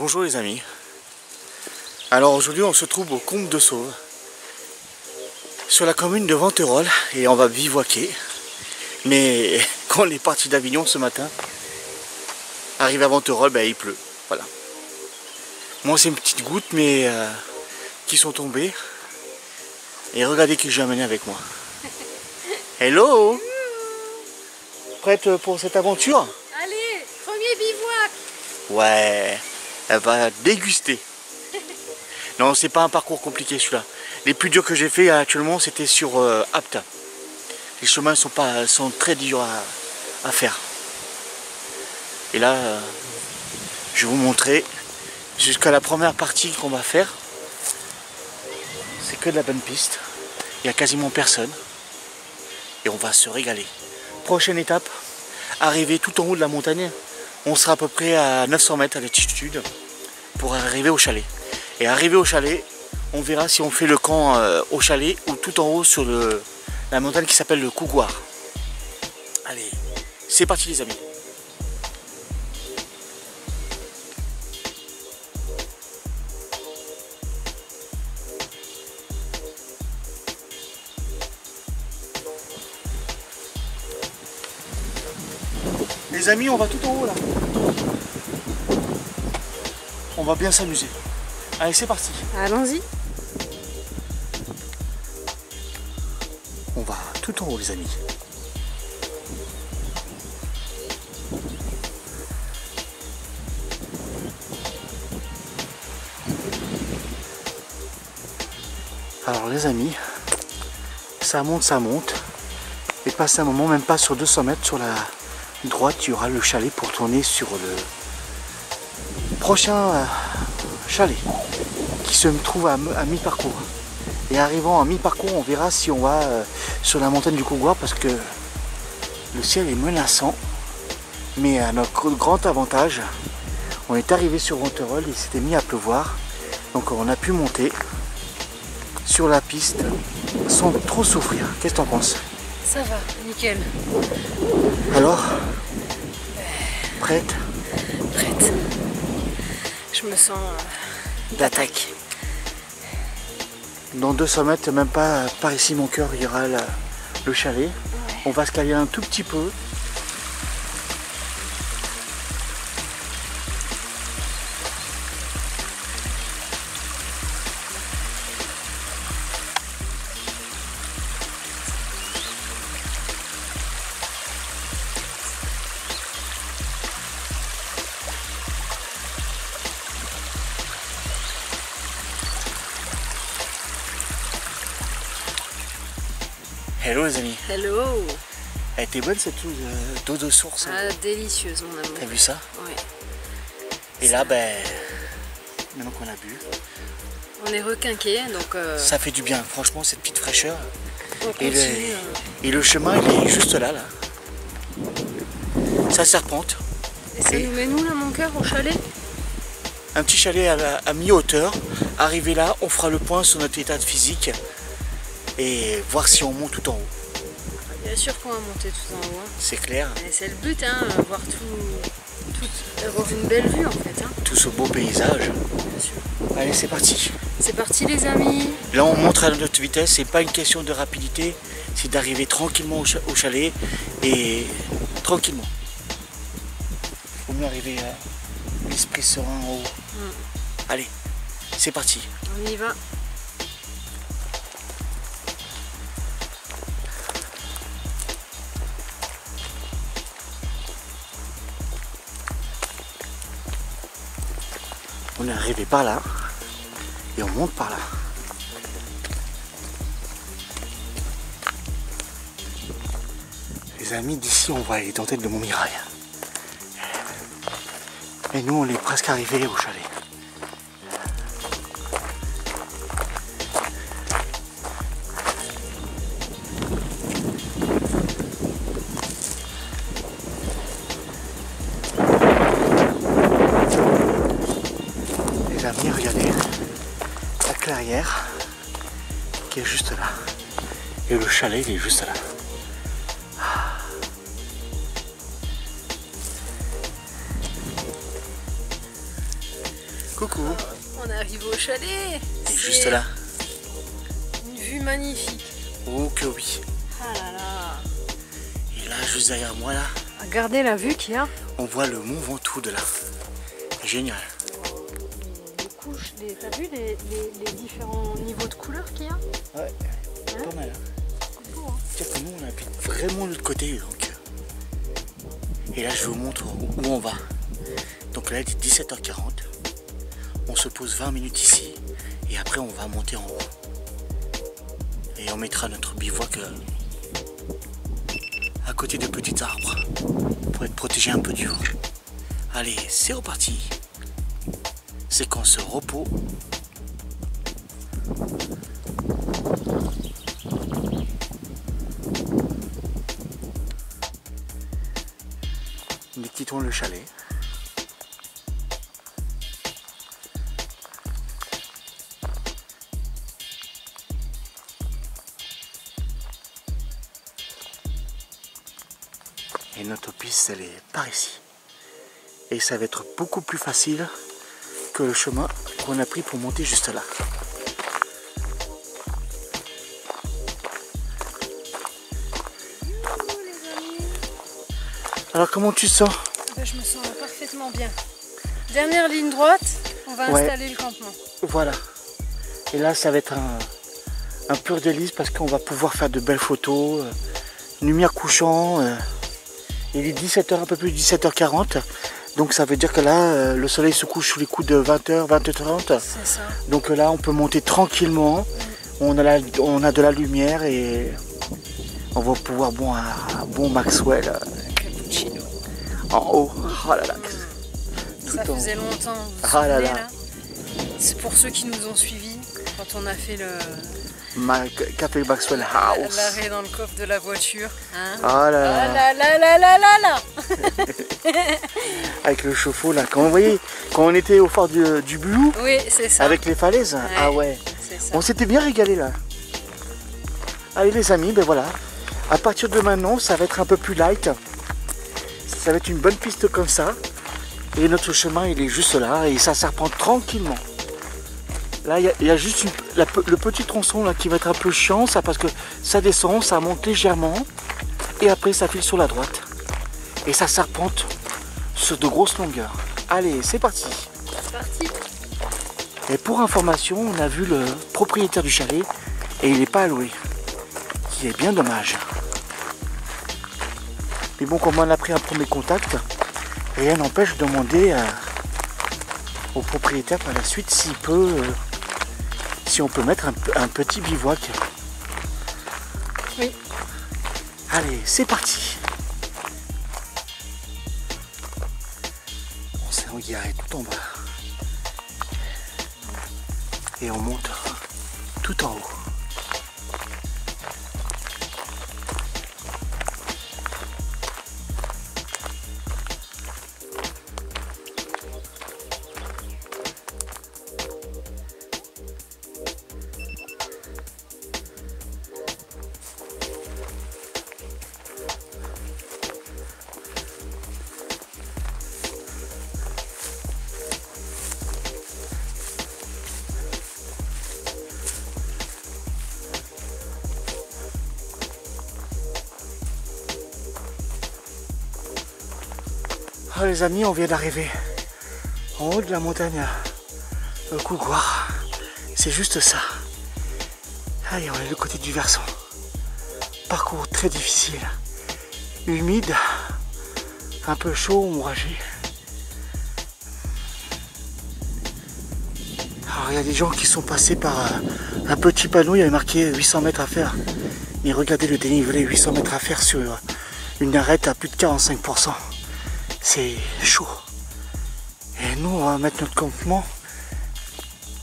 Bonjour les amis. Alors aujourd'hui on se trouve au Combe de Sauve, sur la commune de Venterolles, et on va bivouaquer. Mais quand on est parti d'Avignon ce matin, arrivé à Venterolles, il pleut. Voilà. Moi c'est une petite goutte mais qui sont tombées. Et regardez qui j'ai amené avec moi. Hello. Prête pour cette aventure? Allez, premier bivouac. Ouais, elle va déguster. Non, c'est pas un parcours compliqué celui-là. Les plus durs que j'ai fait actuellement, c'était sur Apta. Les chemins sont très durs à faire. Et là, je vais vous montrer jusqu'à la première partie qu'on va faire. C'est que de la bonne piste. Il n'y a quasiment personne. Et on va se régaler. Prochaine étape, arriver tout en haut de la montagne. On sera à peu près à 900 mètres à l'altitude pour arriver au chalet. Et arrivé au chalet, on verra si on fait le camp au chalet ou tout en haut sur la montagne qui s'appelle le Cougoir. Allez, c'est parti les amis. Les amis, on va tout en haut là. On va bien s'amuser. Allez, c'est parti. Allons-y. On va tout en haut les amis. Alors les amis, ça monte. Et passe un moment, même pas sur 200 mètres, sur la droite, il y aura le chalet pour tourner sur le prochain chalet qui se trouve à mi-parcours. Et arrivant à mi-parcours, on verra si on va sur la montagne du Cougoir parce que le ciel est menaçant. Mais à notre grand avantage, on est arrivé sur Venterolles, il s'était mis à pleuvoir. Donc on a pu monter sur la piste sans trop souffrir. Qu'est-ce que tu en penses? Ça va, nickel. Alors, prête? Prête. Je me sens d'attaque. Dans 200 mètres, même pas par ici mon cœur, il y aura le chalet. Ouais. On va se caler un tout petit peu. Hello les amis. Hello. Elle était bonne cette eau de source. Ah, délicieuse mon amour. T'as vu ça? Oui. Et là, maintenant qu'on a bu, on est requinqué, donc ça fait du bien, franchement, cette petite fraîcheur. On continue, et le chemin, il est juste là. Ça serpente. Et ça nous met nous là, mon cœur, au chalet? Un petit chalet à mi-hauteur. Arrivé là, on fera le point sur notre état de physique et voir si on monte tout en haut. Bien sûr qu'on va monter tout en haut. Hein. C'est clair. C'est le but, hein, voir avoir une belle vue en fait. Hein. Tout ce beau paysage. Bien sûr. Allez, c'est parti. C'est parti les amis. Là, on monte à notre vitesse. C'est pas une question de rapidité, c'est d'arriver tranquillement au chalet et tranquillement. Faut mieux arriver l'esprit serein en haut. Allez, c'est parti. On y va. On est arrivé par là et on monte par là. Les amis, d'ici on va aller en tête de Montmirail. Et nous on est presque arrivés au chalet. Les amis, regardez la clairière qui est juste là. Et le chalet il est juste là. Coucou. On arrive au chalet. C'est juste là. Une vue magnifique. Oh que oui. Ah là là. Et là, juste derrière moi, là, Regardez la vue qu'il y a. on voit le Mont Ventoux de là. Génial. Les couches, t'as vu les différents niveaux de couleurs qu'il y a? Ouais, Hein? pas mal. Hein. C'est beau, hein. C'est-à-dire que nous, on habite vraiment de l'autre côté. Donc. Et là, je vous montre où on va. Donc là, il est 17h40. On se pose 20 minutes ici. Et après, on va monter en haut. Et on mettra notre bivouac à côté de petits arbres. Pour être protégé un peu du vent. Allez, c'est reparti. Séquence repos. Nous quittons le chalet. Et notre piste, elle est par ici. Et ça va être beaucoup plus facile que le chemin qu'on a pris pour monter juste là. Alors comment tu te sens? Je me sens parfaitement bien. Dernière ligne droite, on va installer le campement. Voilà. Et là, ça va être un pur délice parce qu'on va pouvoir faire de belles photos. Lumière couchant. Il est 17h, un peu plus de 17h40. Donc ça veut dire que là, le soleil se couche sous les coups de 20h, 20h30. C'est ça. Donc là, on peut monter tranquillement. On a de la lumière et on va pouvoir boire un bon Maxwell Cappuccino. en haut. Oh là là. Ça faisait longtemps, vous vous Ah là souvenez, là. C'est pour ceux qui nous ont suivis quand on a fait le Café Maxwell House. l'arrêt dans le coffre de la voiture. Hein? Ah là Ah là. là là là là là là. Avec le chauffe-eau là. Quand vous voyez, quand on était au phare du Bulou, Oui, c'est ça. avec les falaises. Ouais, Ah ouais. c'est ça. On s'était bien régalé là. Allez les amis, ben voilà. À partir de maintenant, ça va être un peu plus light. Ça va être une bonne piste comme ça. Et notre chemin, il est juste là. Et ça serpente tranquillement. Là, il y a juste le petit tronçon là qui va être un peu chiant. Ça, parce que ça descend, ça monte légèrement. Et après, ça file sur la droite. Et ça serpente sur de grosses longueurs. Allez, c'est parti. C'est parti. Et pour information, on a vu le propriétaire du chalet. Et il n'est pas alloué. Ce qui est bien dommage. Mais bon, comme on a pris un premier contact, rien n'empêche de demander au propriétaire par la suite s'il peut, si on peut mettre un petit bivouac. Oui. Allez, c'est parti. On s'est engaré tout en bas. Et on monte tout en haut. Oh les amis, on vient d'arriver en haut de la montagne, le Cougoir. C'est juste ça. Allez, on est de l'autre côté du versant. Parcours très difficile, humide, un peu chaud, ombragé. Alors il y a des gens qui sont passés par un petit panneau, il y avait marqué 800 mètres à faire. Et regardez le dénivelé, 800 mètres à faire sur une arête à plus de 45%. C'est chaud. Et nous, on va mettre notre campement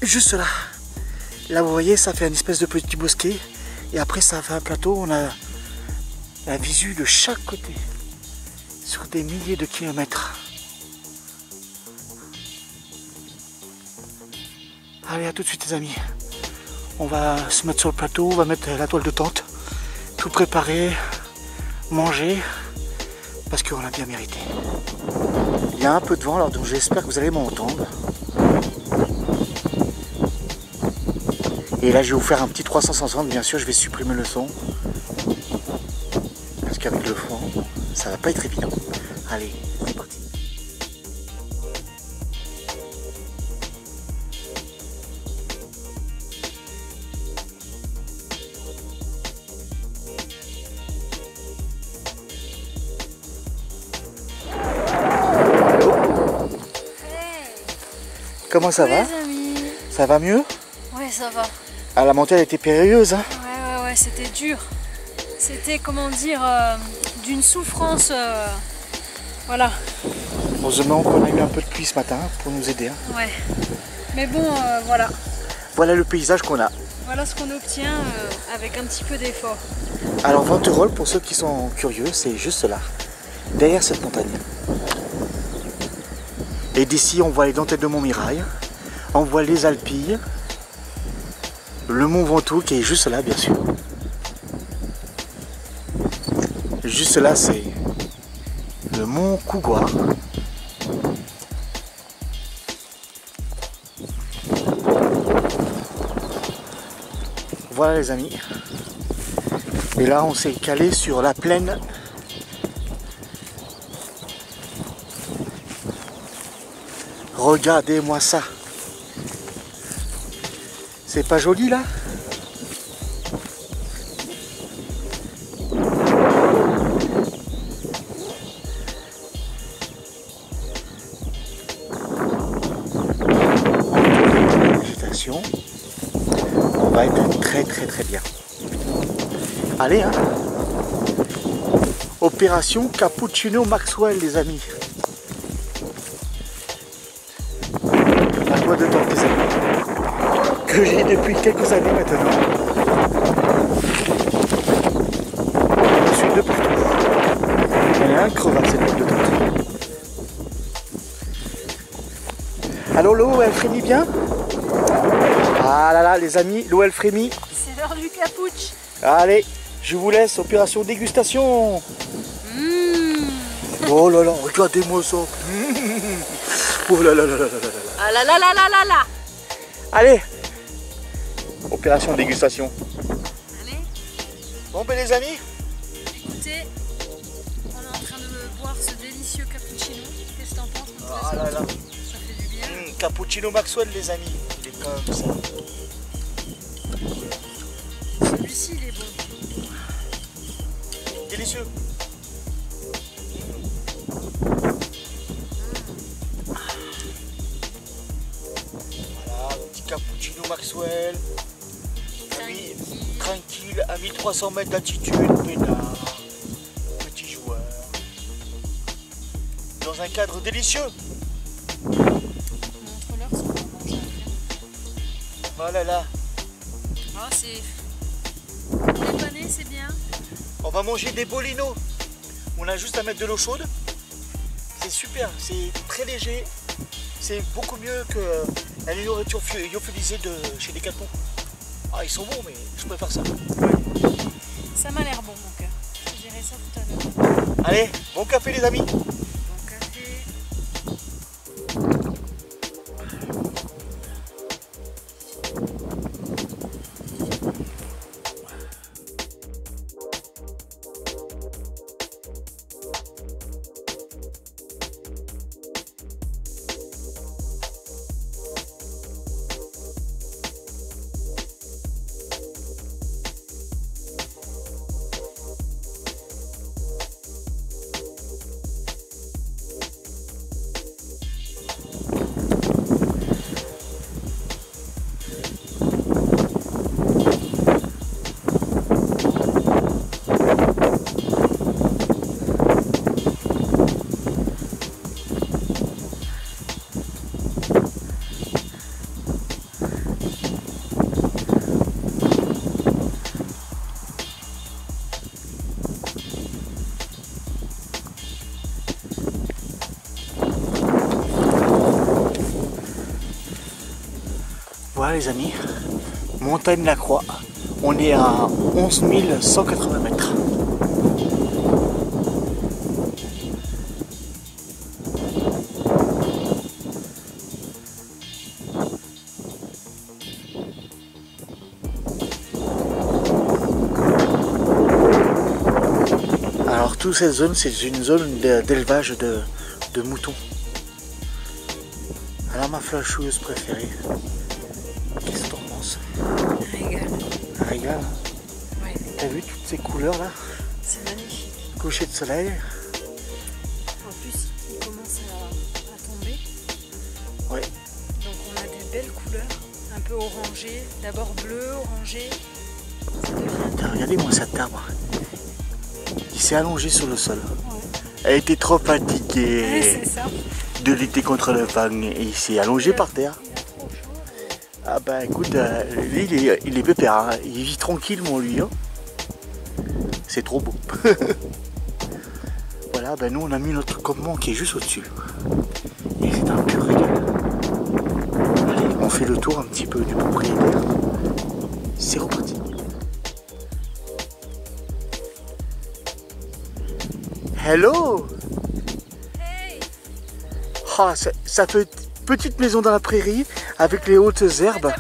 juste là. Là, vous voyez, ça fait une espèce de petit bosquet. Et après, ça fait un plateau. On a la visu de chaque côté. Sur des milliers de kilomètres. Allez, à tout de suite, les amis. On va se mettre sur le plateau. On va mettre la toile de tente. Tout préparer. Manger. Parce qu'on l'a bien mérité. Il y a un peu de vent, alors donc j'espère que vous allez m'entendre. Et là je vais vous faire un petit 360, bien sûr je vais supprimer le son. Parce qu'avec le fond, ça va pas être évident. Allez, c'est parti. Comment ça va? Ça va mieux? Ouais, ça va. Ah, la montée elle était périlleuse, hein? Ouais, c'était dur. C'était, comment dire, d'une souffrance. Voilà. Heureusement qu'on a eu un peu de pluie ce matin pour nous aider. Hein. Ouais. Mais bon, voilà. Voilà le paysage qu'on a. Voilà ce qu'on obtient avec un petit peu d'effort. Alors Venterolles, pour ceux qui sont curieux, c'est juste là, derrière cette montagne. Et d'ici, on voit les dentelles de Montmirail, on voit les Alpilles, le Mont Ventoux qui est juste là, bien sûr. Juste là, c'est le Mont Cougoire. Voilà les amis. Et là, on s'est calé sur la plaine. Regardez-moi ça. C'est pas joli là? Végétation. On va être très bien. Allez hein. Opération Cappuccino Maxwell les amis. De temps des amis que j'ai depuis quelques années maintenant. Je suis de partout. Elle est increvable cette boîte de tente. Alors l'eau elle frémit bien? Ah là là les amis, l'eau elle frémit. C'est l'heure du cappucci. Allez, je vous laisse, opération dégustation. Oh là là, regardez-moi ça. Oh là là là là là là. Ah là là là là là là. Allez, opération dégustation. Allez. Bon ben les amis. Écoutez, on est en train de boire ce délicieux cappuccino. Qu'est-ce que t'en penses? Ah là là. Ça fait du bien. Cappuccino Maxwell les amis. Il est comme ça. Celui-ci il est bon. Délicieux. Cappuccino Maxwell, oui, tranquille, à 1300 mètres d'altitude, peinard, petit joueur, dans un cadre délicieux. Montre-leur ce qu'on va manger après. Oh là là. Ah, c'est dépanné, c'est bien. On va manger des bolinos. On a juste à mettre de l'eau chaude. C'est super, c'est très léger. C'est beaucoup mieux que la nourriture lyophilisée de chez Decathlon. Ah, ils sont bons, mais je préfère ça. Ça m'a l'air bon, mon cœur. Je dirai ça tout à l'heure. Allez, bon café les amis. Bon café. Voilà les amis, montagne la Croix, on est à 11 180 mètres. toute cette zone, c'est une zone d'élevage de moutons. Alors ma flashouilleuse préférée, qu'est-ce que t'en penses? Régal. Un régal, hein? Ouais. T'as vu toutes ces couleurs là? C'est magnifique. Coucher de soleil. En plus, il commence à tomber. Oui. Donc on a des belles couleurs, un peu orangées. D'abord bleu, orangé. Ça devient... Regardez-moi cet arbre. Il s'est allongé sur le sol. Ouais. Elle était trop fatiguée Ouais, c'est ça. de lutter contre le vent et il s'est allongé par terre. Il a trop chaud. Ah bah écoute, lui il est pépère, hein. Il vit tranquille mon lui. Hein. C'est trop beau. Voilà, ben nous on a mis notre campement qui est juste au-dessus. Et c'est un pur régal. Allez, on fait le tour un petit peu du propriétaire. C'est reparti. Hello! Hey! Ah, ça fait petite maison dans la prairie avec les hautes herbes.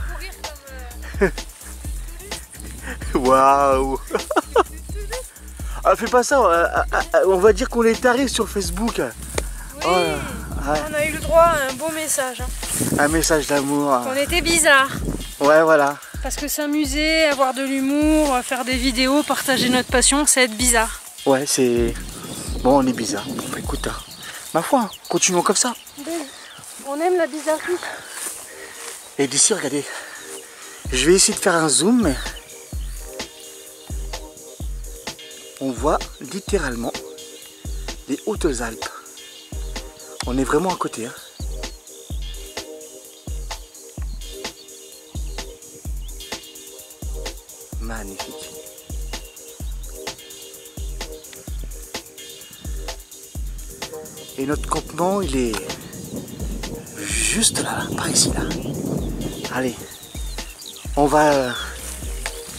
Waouh! Ah, fais pas ça, on va dire qu'on est taré sur Facebook. Oui, Oh, ouais. on a eu le droit à un beau message. Hein. Un message d'amour. On était bizarre. Ouais, voilà. Parce que s'amuser, avoir de l'humour, faire des vidéos, partager notre passion, c'est être bizarre. Ouais, c'est... Bon, on est bizarre. Bon, bah, écoute, ma foi, continuons comme ça. On aime la bizarrerie. Et d'ici, regardez. Je vais essayer de faire un zoom, mais... On voit littéralement les Hautes-Alpes. On est vraiment à côté. Hein. Magnifique. Et notre campement, il est juste là, par ici, là. Allez, on va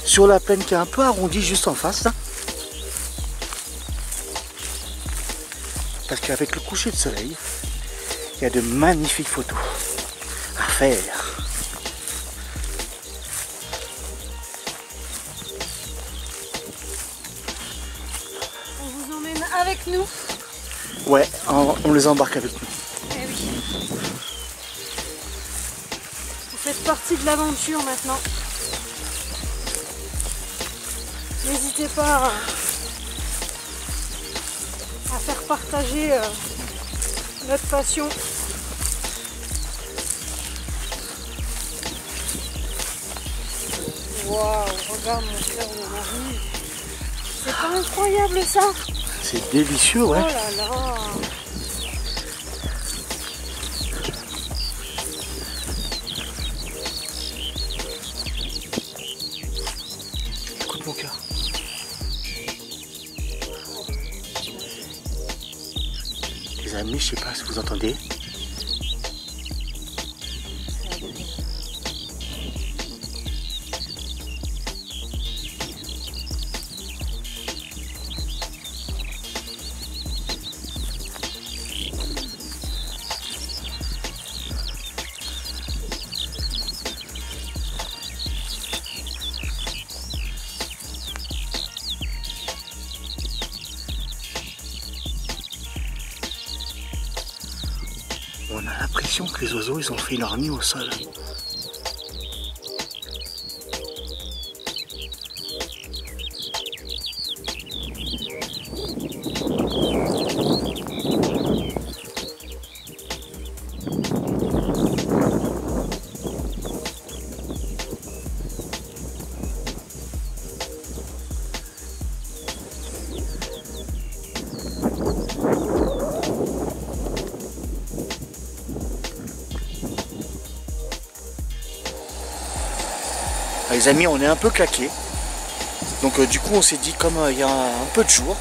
sur la plaine qui est un peu arrondie juste en face, là. Parce qu'avec le coucher de soleil, il y a de magnifiques photos à faire. On vous emmène avec nous. Ouais, on les embarque avec nous. Eh oui. Vous faites partie de l'aventure maintenant. N'hésitez pas à faire partager notre passion. Waouh, regarde mon cœur de Marie. C'est pas incroyable ça? C'est délicieux, ouais. Oh là là. Écoute mon cœur. Les amis, je sais pas si vous entendez. On a l'impression que les oiseaux, ils ont fait leur nid au sol. Les amis, on est un peu claqués. Donc du coup, on s'est dit, comme il y a un peu de jour,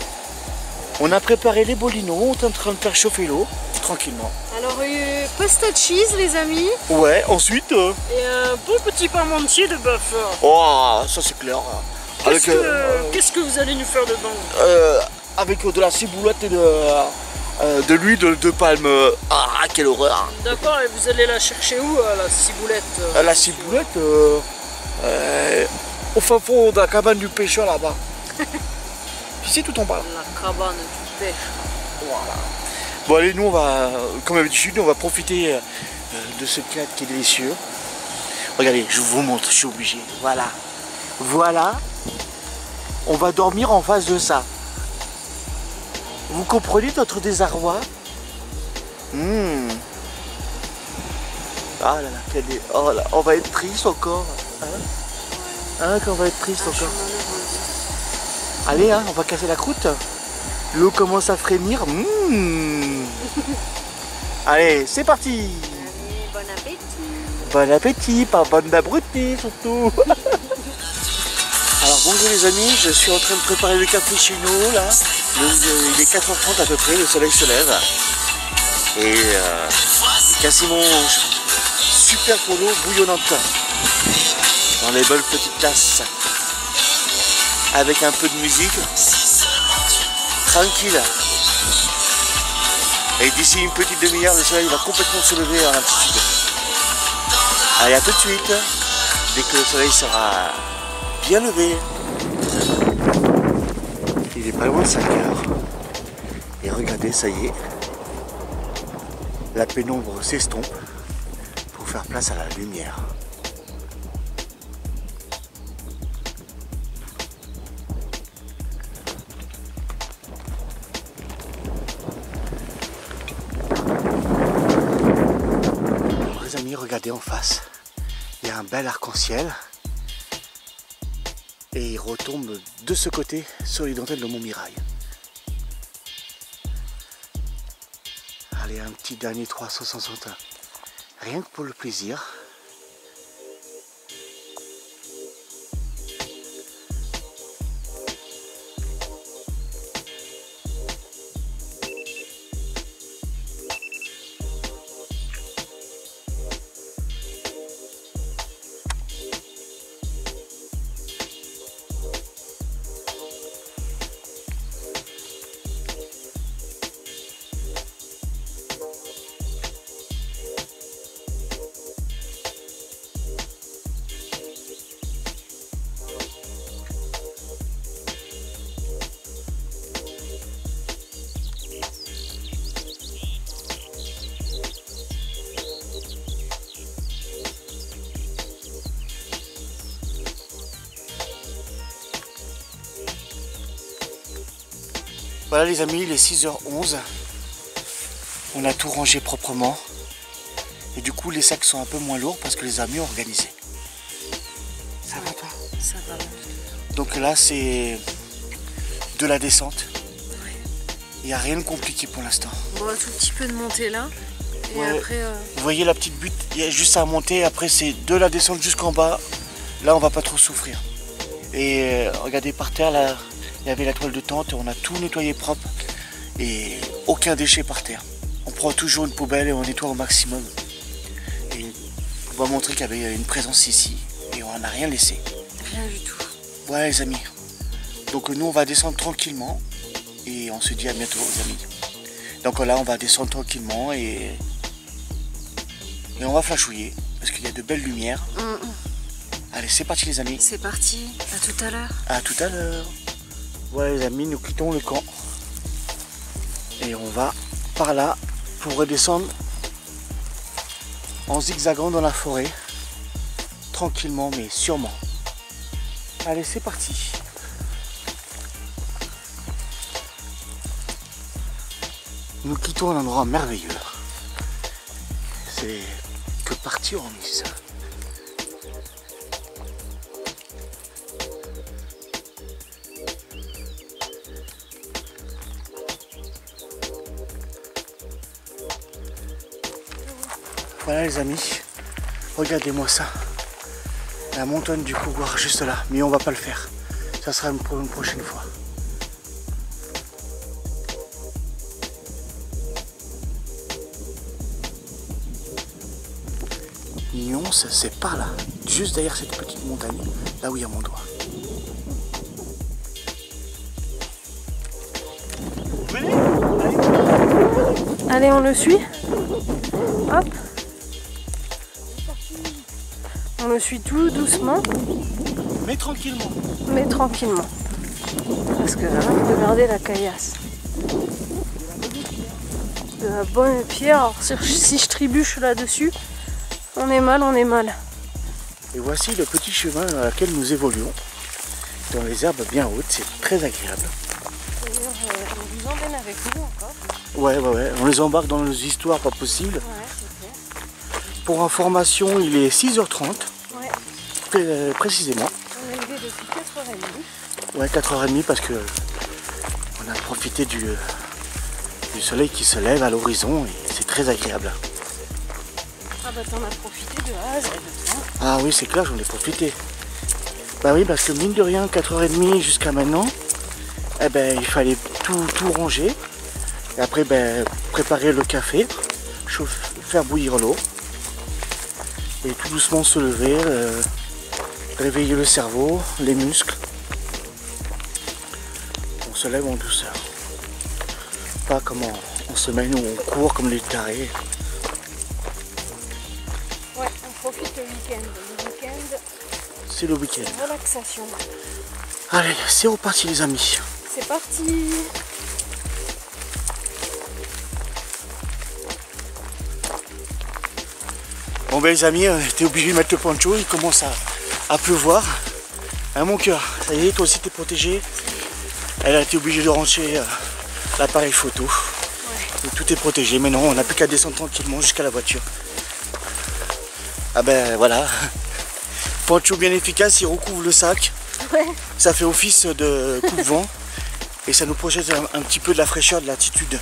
on a préparé les bolinos, on est en train de faire chauffer l'eau, tranquillement. Alors, pasta cheese, les amis. Ouais, ensuite... Et un bon petit parmentier de bœuf. Oh, ça c'est clair. Qu'est-ce que vous allez nous faire dedans? Avec de la ciboulette et de l'huile de palme. Ah, quelle horreur. D'accord, et vous allez la chercher où, la ciboulette? La ciboulette, au fin fond de la cabane du pêcheur là-bas. ici, tout en bas. La cabane du pêche. Voilà. Bon allez, nous on va, comme d'habitude, on va profiter de ce cadre qui est délicieux. Regardez, je vous montre, je suis obligé. Voilà. Voilà. On va dormir en face de ça. Vous comprenez notre désarroi? Ah là là, oh là, on va être triste encore. Hein, qu'on va être triste encore. Allez, hein, on va casser la croûte. L'eau commence à frémir. Allez, c'est parti. Allez, bon appétit. Bon appétit, pas bonne abruti surtout. Alors bonjour les amis, je suis en train de préparer le café chez nous là. Il est 4h30 à peu près, le soleil se lève. Et quasiment super pour l'eau bouillonnante. Dans les belles petites tasses. Avec un peu de musique. Tranquille. Et d'ici une petite demi-heure, le soleil va complètement se lever en altitude. Allez, à tout de suite, dès que le soleil sera bien levé. Il est pas loin de 5 heures. Et regardez, ça y est, la pénombre s'estompe pour faire place à la lumière. Regardez en face, il y a un bel arc-en-ciel et il retombe de ce côté sur les dentelles de Montmirail. Allez, un petit dernier 360, rien que pour le plaisir. Voilà les amis, il est 6h11. On a tout rangé proprement. Et du coup les sacs sont un peu moins lourds parce que les amis ont organisé. Ça va toi? Ça va. Donc là c'est de la descente. Ouais. Il n'y a rien de compliqué pour l'instant. Bon, un tout petit peu de montée là. Et ouais. après... Vous voyez la petite butte, il y a juste à monter. Après c'est de la descente jusqu'en bas. Là on va pas trop souffrir. Et regardez par terre là. Il y avait la toile de tente, on a tout nettoyé propre et aucun déchet par terre. On prend toujours une poubelle et on nettoie au maximum. Et on va montrer qu'il y avait une présence ici et on n'a rien laissé. Rien du tout. Voilà les amis. Donc nous on va descendre tranquillement et on se dit à bientôt les amis. Donc là on va descendre tranquillement et on va flashouiller parce qu'il y a de belles lumières. Allez, c'est parti les amis. C'est parti, à tout à l'heure. À tout à l'heure. Voilà les amis, nous quittons le camp et on va par là pour redescendre en zigzagant dans la forêt, tranquillement mais sûrement. Allez, c'est parti. Nous quittons un endroit merveilleux. C'est que partir en mise. Voilà les amis, regardez-moi ça. La montagne du Cougoir juste là, mais on va pas le faire. Ça sera pour une prochaine fois. Nyons, c'est par là, juste derrière cette petite montagne, là où il y a mon doigt. Allez, on le suit. Hop. On le suit tout doucement. Mais tranquillement. Mais tranquillement. Parce que là, regardez la caillasse. De la bonne pierre. Alors si je trébuche là-dessus, on est mal, on est mal. Et voici le petit chemin dans lequel nous évoluons. Dans les herbes bien hautes, c'est très agréable. D'ailleurs, on vous emmène avec nous encore. Ouais, on les embarque dans nos histoires pas possibles. Ouais, c'est clair. Pour information, il est 6h30, Ouais. précisément. On est levé depuis 4h30. Ouais, 4h30 parce que on a profité du soleil qui se lève à l'horizon et c'est très agréable. Ah bah t'en as profité de A à Z. Ah oui, c'est clair, j'en ai profité. Bah oui, parce que mine de rien, 4h30 jusqu'à maintenant, eh ben, il fallait tout ranger. Et après, ben, préparer le café, faire bouillir l'eau. Et tout doucement se lever, réveiller le cerveau, les muscles. On se lève en douceur. Pas comme en semaine où on court comme des tarés. Ouais, on profite le week-end. Le week-end, C'est le week-end. relaxation. Allez, c'est reparti les amis. C'est parti. Bon ben les amis, on était obligé de mettre le poncho, il commence à pleuvoir. Hein, mon cœur, ça y est, toi aussi t'es protégé. Elle a été obligée de ranger l'appareil photo. Ouais. Et tout est protégé, mais non, on n'a plus qu'à descendre tranquillement jusqu'à la voiture. Ah ben voilà. Poncho bien efficace, il recouvre le sac. Ouais. Ça fait office de coupe-vent. Et ça nous projette un petit peu de la fraîcheur, de l'attitude.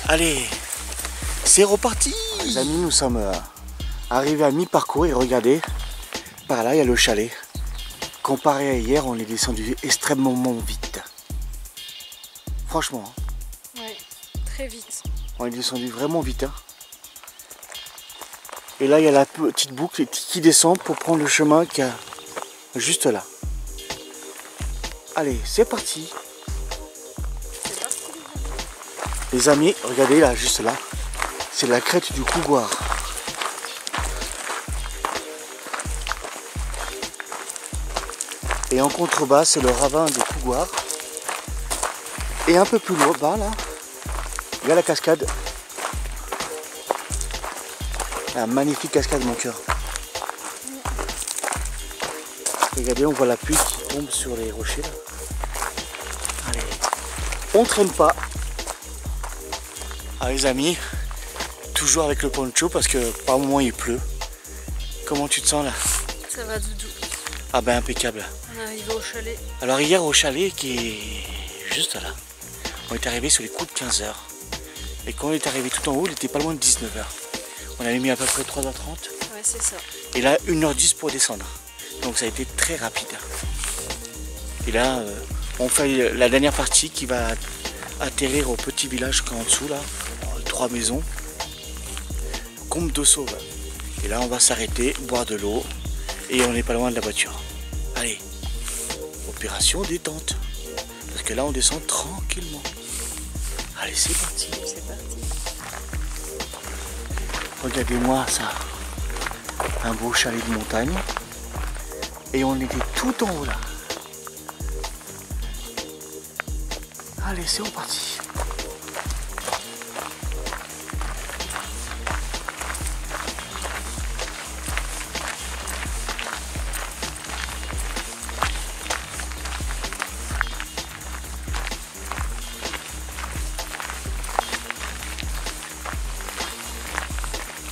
Allez, c'est reparti. Les amis, nous sommes arrivés à mi-parcours et regardez, par là il y a le chalet. Comparé à hier, on est descendu extrêmement vite. Franchement, hein, Ouais, très vite. on est descendu vraiment vite. Hein. Et là, il y a la petite boucle qui descend pour prendre le chemin qui a juste là. Allez, c'est parti. C'est parti. Les amis, regardez là, juste là. C'est la crête du Cougoir. Et en contrebas, c'est le ravin du Cougoir. Et un peu plus loin, bas là, il y a la cascade. La magnifique cascade, mon cœur. Regardez, on voit la pluie qui tombe sur les rochers là. Allez, on traîne pas. Ah les amis, toujours avec le poncho parce que par moment il pleut. Comment tu te sens là? Ça va doudou. Ah ben impeccable. On est arrivé au chalet. Alors hier au chalet qui est juste là, on est arrivé sur les coups de 15h. Et quand on est arrivé tout en haut, il était pas loin de 19h. On avait mis à peu près 3h30. Ouais, c'est ça. Et là 1h10 pour descendre. Donc ça a été très rapide. Et là on fait la dernière partie qui va atterrir au petit village qui est en dessous là. 3 maisons. Combe de Sauve. Et là on va s'arrêter, boire de l'eau. Et on n'est pas loin de la voiture. Allez, opération détente. Parce que là on descend tranquillement. Allez, c'est parti. C'est parti. Regardez-moi ça. Un beau chalet de montagne. Et on était tout en haut là. Allez, c'est reparti.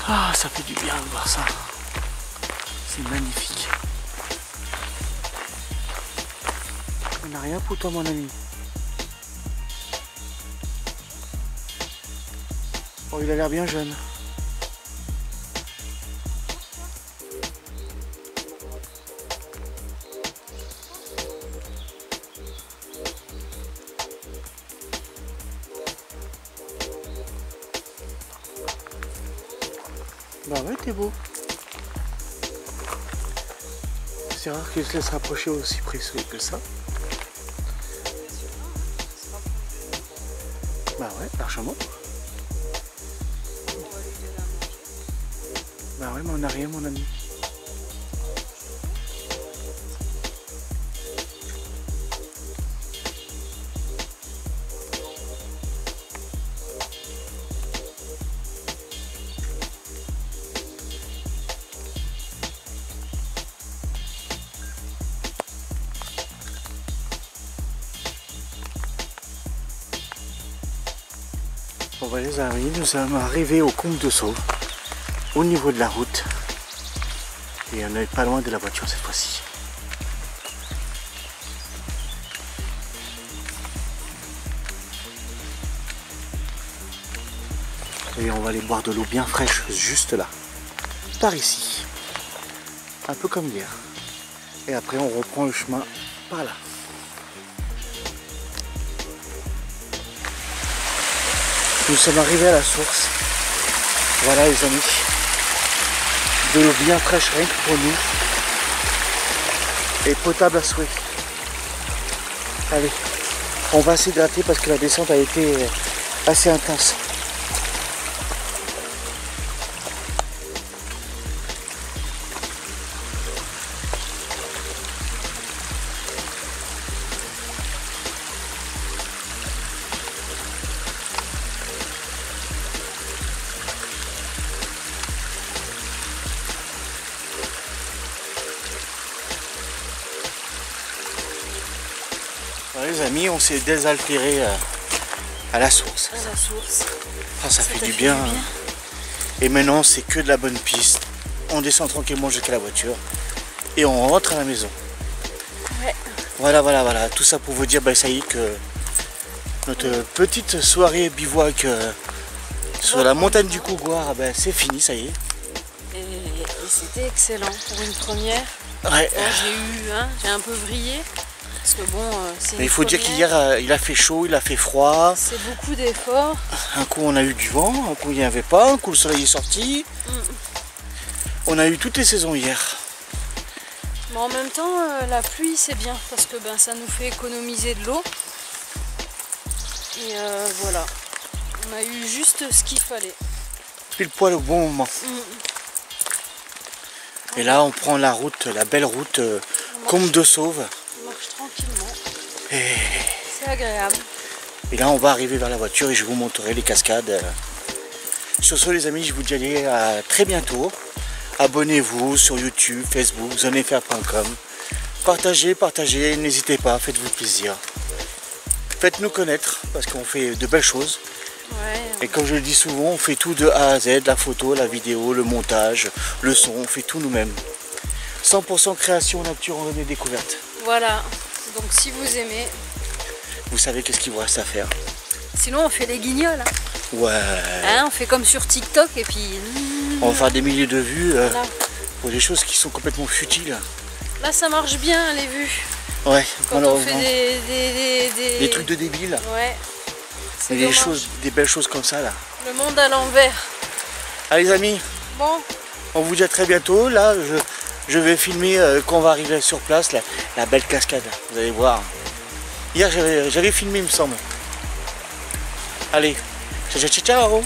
Ah, ça fait du bien de voir ça. C'est magnifique. On n'a rien pour toi, mon ami. Oh, il a l'air bien jeune. Bah ouais, t'es beau. C'est rare qu'il se laisse rapprocher aussi près que ça. Bah ouais, largement. Bah ouais, mais on n'a rien, mon ami. Bon bah les amis, nous sommes arrivés au Combe de Sauve, au niveau de la route. Et on n'est pas loin de la voiture cette fois-ci. Et on va aller boire de l'eau bien fraîche juste là, par ici. Un peu comme hier. Et après on reprend le chemin par là. Nous sommes arrivés à la source. Voilà les amis. De l'eau bien fraîche rien que pour nous. Et potable à souhait. Allez, on va s'hydrater parce que la descente a été assez intense. Alors les amis, on s'est désaltéré à la source. À la source. Ah, ça fait du bien. Et maintenant, c'est que de la bonne piste. On descend tranquillement jusqu'à la voiture et on rentre à la maison. Ouais. Voilà. Tout ça pour vous dire, ça y est, que notre petite soirée bivouac sur la montagne du Cougoir, c'est fini, ça y est. Et c'était excellent pour une première. Ouais. Bon, j'ai un peu vrillé. Parce que bon, c'est il faut dire qu'hier, il a fait chaud, il a fait froid. C'est beaucoup d'efforts. Un coup, on a eu du vent, un coup, il n'y avait pas, un coup, le soleil est sorti. On a eu toutes les saisons hier. Mais en même temps, la pluie, c'est bien parce que ça nous fait économiser de l'eau. Et voilà, on a eu juste ce qu'il fallait. Pile poil au bon moment. Et là, on prend la route, la belle route Combe de Sauve. On marche tranquillement. Et C'est agréable. Et là, on va arriver vers la voiture et je vous montrerai les cascades. Sur ce, les amis, je vous dis allez, à très bientôt. Abonnez-vous sur YouTube, Facebook, zonefr.com. Partagez, n'hésitez pas, faites-vous plaisir. Faites-nous connaître parce qu'on fait de belles choses. Ouais. Et comme je le dis souvent, on fait tout de A à Z, la photo, la vidéo, le montage, le son, on fait tout nous-mêmes. 100% création, nature, randonnée, découverte. Voilà, donc si vous aimez. Vous savez qu'est-ce qu'il vous reste à faire. Sinon on fait les guignols. Ouais. On fait comme sur TikTok et puis... On va faire des milliers de vues Voilà. pour des choses qui sont complètement futiles. Là ça marche bien les vues. Ouais, quand on fait des trucs de débiles. Ouais. Et des belles choses comme ça là. Le monde à l'envers. Allez les amis, bon, on vous dit à très bientôt. Là, je vais filmer quand on va arriver sur place, la belle cascade. Vous allez voir. Hier, j'avais filmé, il me semble. Allez, ciao. ciao.